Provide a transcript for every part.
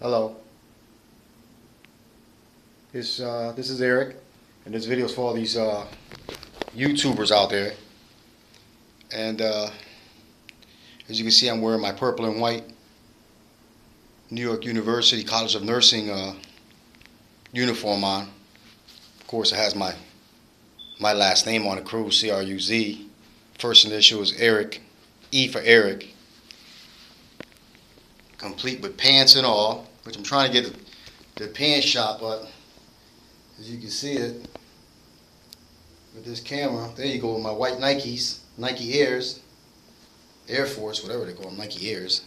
Hello. This is Eric, and this video is for all these YouTubers out there. And as you can see, I'm wearing my purple and white New York University College of Nursing uniform on. Of course, it has my last name on it, Cruz, C-R-U-Z. First initial is Erick, E for Eric. Complete with pants and all, which I'm trying to get the pants shot, but as you can see it with this camera, there you go with my white Nikes, Nike Airs, Air Force, whatever they call them, Nike Airs.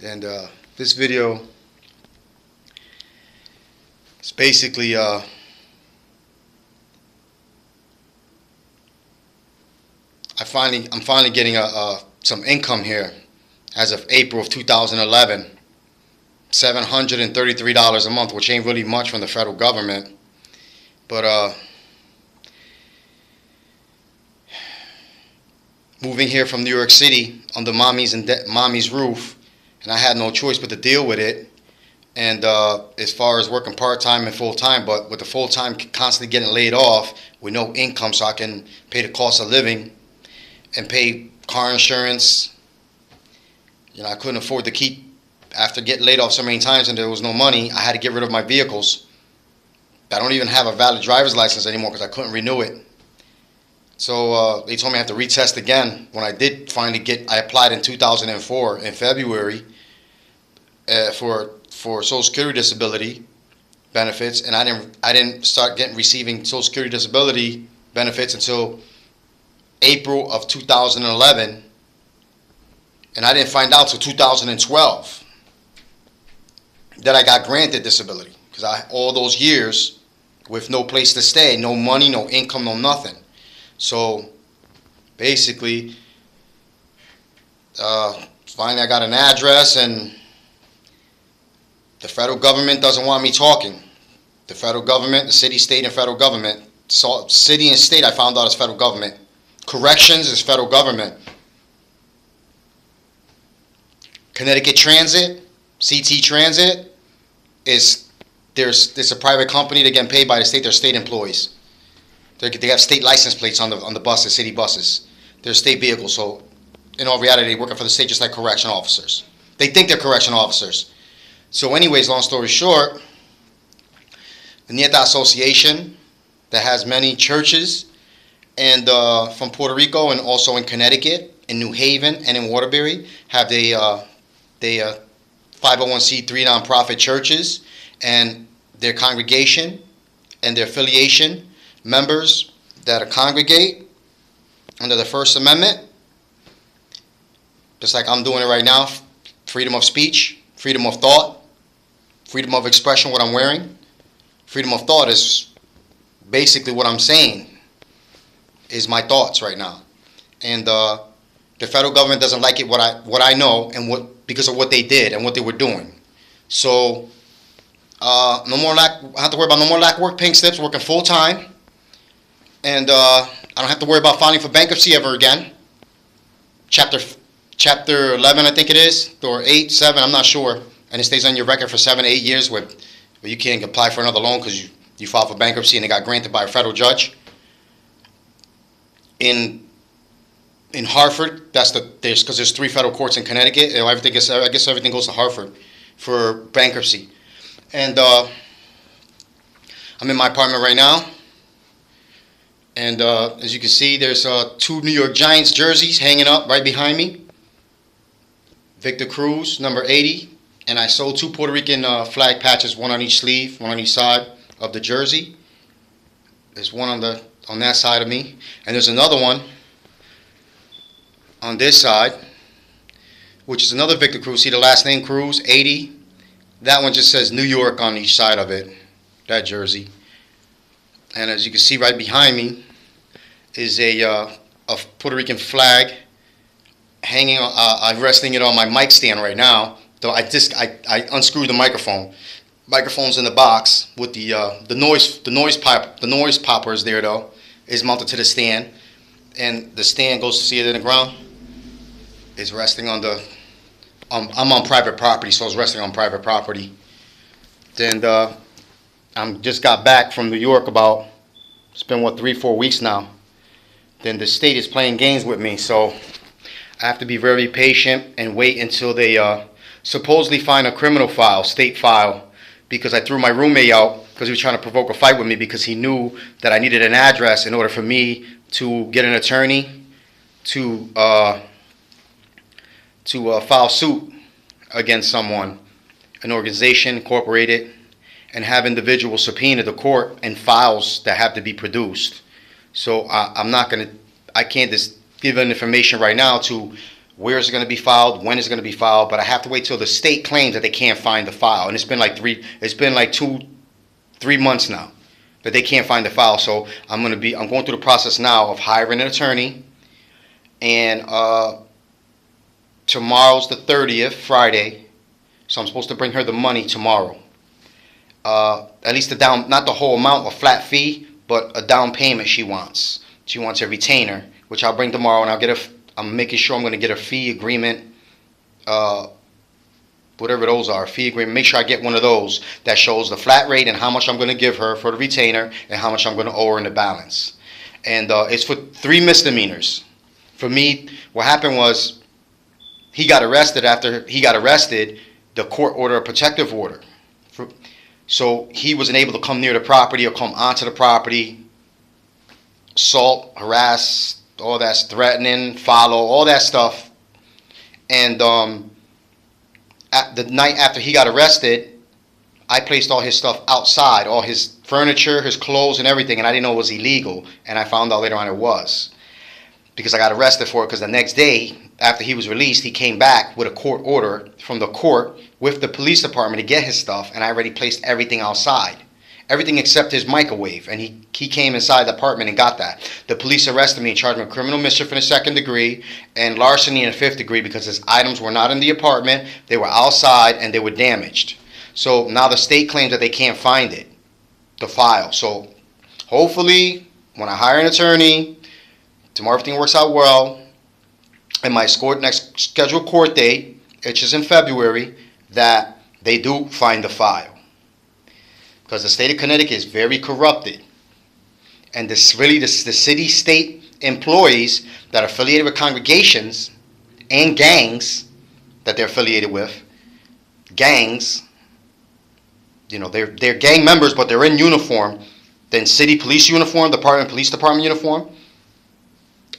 And this video is basically I'm finally getting some income here as of April of 2011. $733 a month, which ain't really much from the federal government. But moving here from New York City under mommy's roof, and I had no choice but to deal with it. And as far as working part-time and full-time, but with the full-time constantly getting laid off with no income, so I can pay the cost of living and pay car insurance. You know, I couldn't afford to keep, after getting laid off so many times and there was no money, I had to get rid of my vehicles. I don't even have a valid driver's license anymore because I couldn't renew it. So they told me I have to retest again. When I did finally I applied in 2004 in February for Social Security disability benefits, and I didn't start receiving Social Security disability benefits until April of 2011. And I didn't find out till 2012 that I got granted disability, because all those years with no place to stay, no money, no income, no nothing. So basically, finally I got an address, and the federal government doesn't want me talking. The federal government, the city, state, and federal government. So city and state I found out is federal government. Corrections is federal government. Connecticut Transit, CT Transit, there's a private company. They're getting paid by the state. They're state employees. They have state license plates on the buses, city buses. They're state vehicles. So in all reality, they're working for the state just like correctional officers. They think they're correctional officers. So anyways, long story short, the Nieta Association that has many churches and from Puerto Rico and also in Connecticut, in New Haven, and in Waterbury have they 501c3 nonprofit churches, and their congregation and their affiliation members that congregate under the First Amendment, just like I'm doing it right now. Freedom of speech, freedom of thought, freedom of expression, what I'm wearing. Freedom of thought is basically what I'm saying is my thoughts right now. And the federal government doesn't like it, what I know, and because of what they did and what they were doing. So no more I have to worry about no more lack work, pink slips, working full time, and I don't have to worry about filing for bankruptcy ever again. Chapter 11, I think it is, or 8, 7, I'm not sure, and it stays on your record for 7, 8 years where you can't apply for another loan because you filed for bankruptcy and it got granted by a federal judge. In Hartford, because there's 3 federal courts in Connecticut. I guess everything goes to Hartford for bankruptcy. And I'm in my apartment right now. And as you can see, there's 2 New York Giants jerseys hanging up right behind me. Victor Cruz, number 80. And I sold 2 Puerto Rican flag patches, one on each sleeve, one on each side of the jersey. There's one on that side of me. And there's another one on this side, which is another Victor Cruz. See the last name, Cruz, 80. That one just says New York on each side of it, that jersey. And as you can see right behind me is a Puerto Rican flag hanging. I'm resting it on my mic stand right now. Though I unscrewed the microphone. Microphone's in the box with the noise popper is there though. Is mounted to the stand, and the stand goes to see it in the ground. Is resting on I'm on private property, so I was arrested on private property. Then I'm just got back from New York about, it's been what, 3-4 weeks now. Then the state is playing games with me, so I have to be very patient and wait until they supposedly find a criminal file, state file, because I threw my roommate out because he was trying to provoke a fight with me because he knew that I needed an address in order for me to get an attorney to file suit against someone, an organization, incorporated, and have individuals subpoena the court and files that have to be produced. So I can't just give an information right now to where is it going to be filed, when is it going to be filed, but I have to wait till the state claims that they can't find the file. And it's been like 2-3 months now that they can't find the file. So I'm going through the process now of hiring an attorney, and tomorrow's the 30th, Friday, so I'm supposed to bring her the money tomorrow. At least not the whole amount, a flat fee, but a down payment she wants. She wants a retainer, which I'll bring tomorrow, and I'm making sure I'm going to get a fee agreement, whatever those are, fee agreement. Make sure I get one of those that shows the flat rate and how much I'm going to give her for the retainer and how much I'm going to owe her in the balance. And it's for 3 misdemeanors. For me, what happened was he got arrested. After he got arrested, the court ordered a protective order. So he wasn't able to come near the property or come onto the property, assault, harass, all that's threatening, follow, all that stuff. And at the night after he got arrested, I placed all his stuff outside, all his furniture, his clothes, and everything, and I didn't know it was illegal. And I found out later on it was, because I got arrested for it, because the next day, after he was released, he came back with a court order from the court with the police department to get his stuff, and I already placed everything outside. Everything except his microwave, and he came inside the apartment and got that. The police arrested me and charged me with criminal mischief in the 2nd degree and larceny in the 5th degree because his items were not in the apartment, they were outside, and they were damaged. So now the state claims that they can't find it, the file. So hopefully, when I hire an attorney, tomorrow everything works out well, and my next scheduled court date, which is in February, that they do find the file. Because the state of Connecticut is very corrupted. And the city-state employees that are affiliated with congregations and gangs that they're affiliated with, gangs, they're gang members, but they're in uniform, then city police uniform, police department uniform,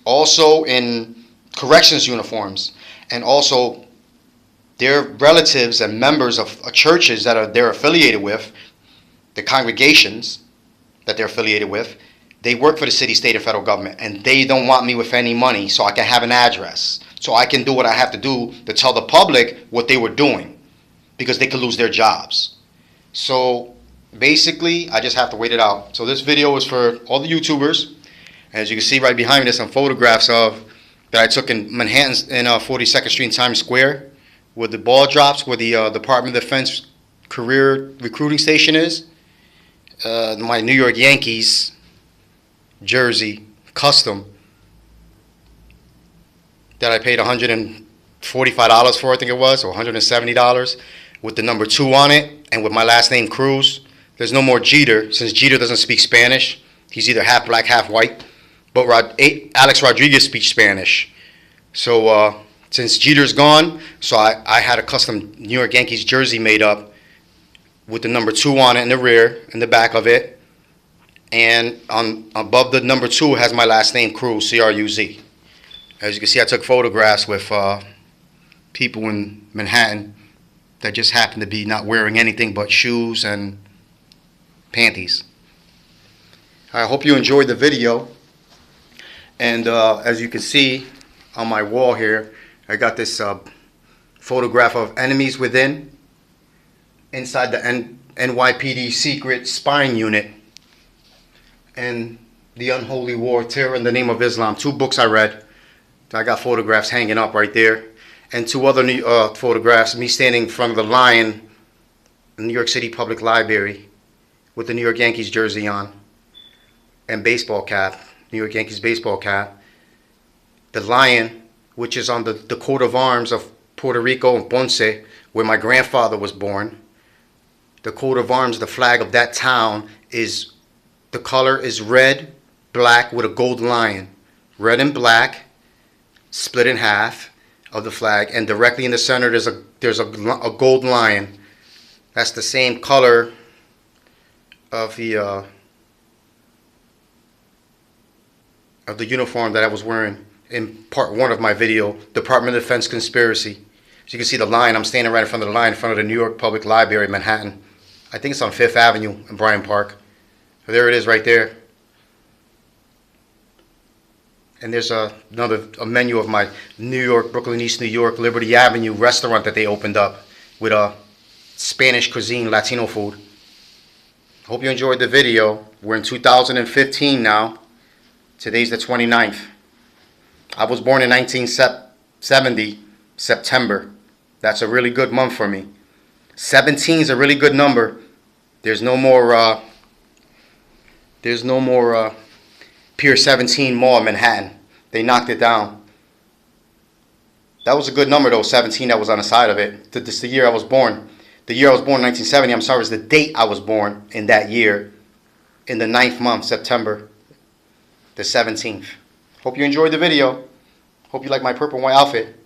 also in corrections uniforms, and also their relatives and members of churches that they're affiliated with, the congregations that they're affiliated with, they work for the city, state, and federal government, and they don't want me with any money so I can have an address, so I can do what I have to do to tell the public what they were doing, because they could lose their jobs. So basically, I just have to wait it out. So this video is for all the YouTubers. As you can see right behind me, there's some photographs that I took in Manhattan, in 42nd Street in Times Square, where the ball drops, where the Department of Defense career recruiting station is. My New York Yankees jersey, custom, that I paid $145 for, I think it was, or $170, with the number 2 on it, and with my last name, Cruz. There's no more Jeter, since Jeter doesn't speak Spanish. He's either half black, half white. But Alex Rodriguez speaks Spanish. So since Jeter's gone, so I had a custom New York Yankees jersey made up with the number 2 on it in the rear, in the back of it. And above the number 2 has my last name, Cruz, C-R-U-Z. As you can see, I took photographs with people in Manhattan that just happened to be not wearing anything but shoes and panties. I hope you enjoyed the video. And as you can see on my wall here, I got this photograph of enemies within, inside the NYPD secret spying unit, and The Unholy War, Terror in the Name of Islam. 2 books I read. I got photographs hanging up right there. And 2 other photographs, me standing in front of the lion in the New York City Public Library with the New York Yankees jersey on and baseball cap, New York Yankees baseball cap. The lion, which is on the coat of arms of Puerto Rico, in Ponce, where my grandfather was born. The coat of arms, the flag of that town is, the color is red, black with a gold lion. Red and black, split in half of the flag, and directly in the center there's a gold lion. That's the same color of the uniform that I was wearing in part 1 of my video, Department of Defense Conspiracy. As you can see the line, I'm standing right in front of the line in front of the New York Public Library in Manhattan. I think it's on 5th Avenue in Bryant Park. So there it is right there. And there's a menu of my New York, Brooklyn, East New York, Liberty Avenue restaurant that they opened up with Spanish cuisine, Latino food. Hope you enjoyed the video. We're in 2015 now. Today's the 29th. I was born in 1970, September. That's a really good month for me. 17 is a really good number. There's no more Pier 17 Mall in Manhattan. They knocked it down. That was a good number though, 17 that was on the side of it. This is the year I was born. The year I was born, 1970, I'm sorry, is the date I was born in that year. In the 9th month, September the 17th. Hope you enjoyed the video. Hope you like my purple and white outfit.